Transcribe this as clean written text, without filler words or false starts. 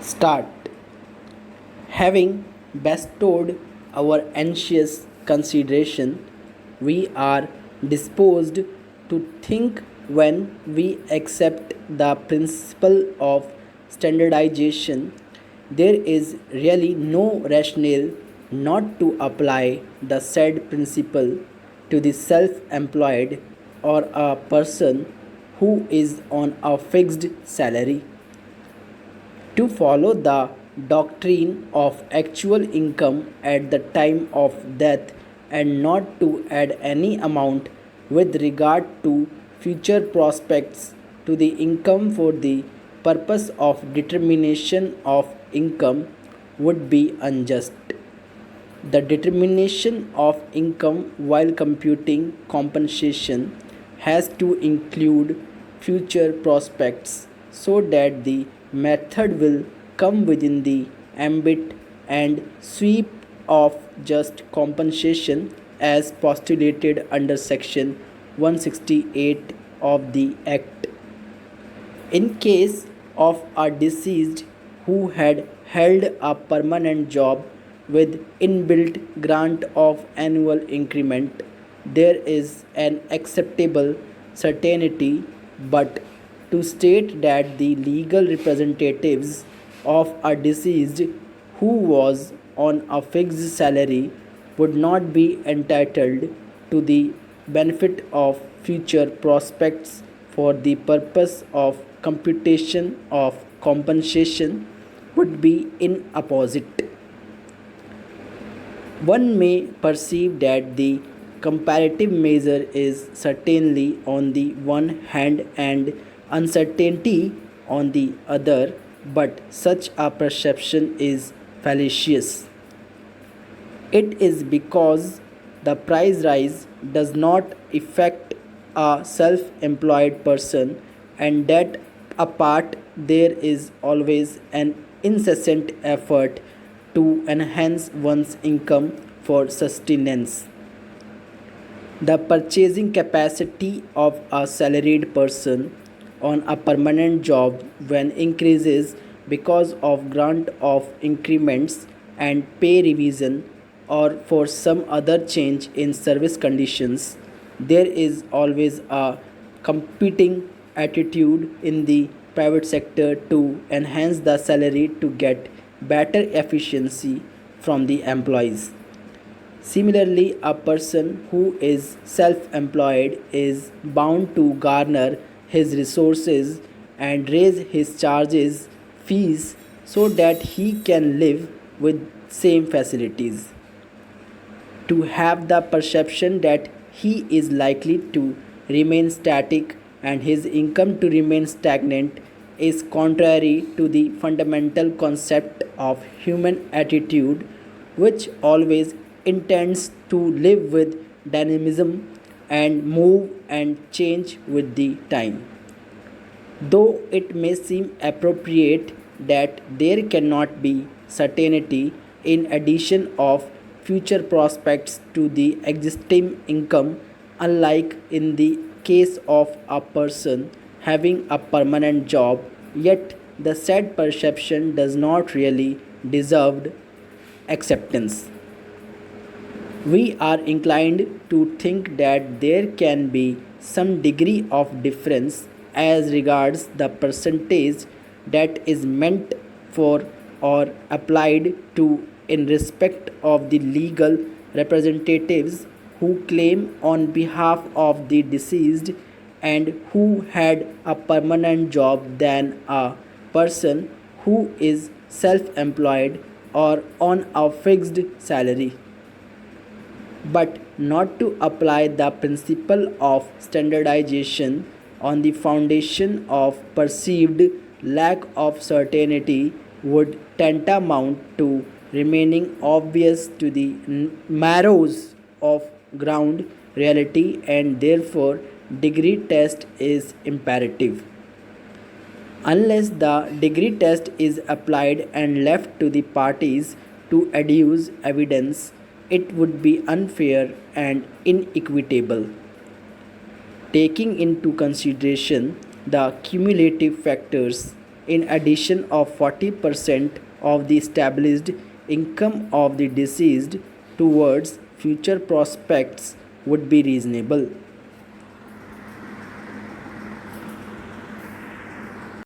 Start. Having bestowed our anxious consideration, we are disposed to think when we accept the principle of standardization, there is really no rationale not to apply the said principle to the self employed or a person who is on a fixed salary. To follow the doctrine of actual income at the time of death and not to add any amount with regard to future prospects to the income for the purpose of determination of income would be unjust. The determination of income while computing compensation has to include future prospects so that the method will come within the ambit and sweep of just compensation as postulated under section 168 of the Act. In case of a deceased who had held a permanent job with inbuilt grant of annual increment, there is an acceptable certainty, but to state that the legal representatives of a deceased who was on a fixed salary would not be entitled to the benefit of future prospects for the purpose of computation of compensation would be in opposite. One may perceive that the comparative measure is certainly on the one hand and uncertainty on the other, but such a perception is fallacious. It is because the price rise does not affect a self employed person, and that apart, there is always an incessant effort to enhance one's income for sustenance. The purchasing capacity of a salaried person on a permanent job when increases because of grant of increments and pay revision or for some other change in service conditions, there is always a competing attitude in the private sector to enhance the salary to get better efficiency from the employees. Similarly, a person who is self employed is bound to garner his resources and raise his charges fees so that he can live with same facilities. To have the perception that he is likely to remain static and his income to remain stagnant is contrary to the fundamental concept of human attitude, which always intends to live with dynamism and move and change with the time. Though it may seem appropriate that there cannot be certainty in addition of future prospects to the existing income, unlike in the case of a person having a permanent job, yet the said perception does not really deserve acceptance. We are inclined to think that there can be some degree of difference as regards the percentage that is meant for or applied to in respect of the legal representatives who claim on behalf of the deceased and who had a permanent job than a person who is self employed or on a fixed salary, but not to apply the principle of standardization on the foundation of perceived lack of certainty would tantamount to remaining obvious to the marrows of ground reality, and therefore degree test is imperative. Unless the degree test is applied and left to the parties to adduce evidence, it would be unfair and inequitable. Taking into consideration the cumulative factors in addition of 40% of the established income of the deceased towards future prospects would be reasonable.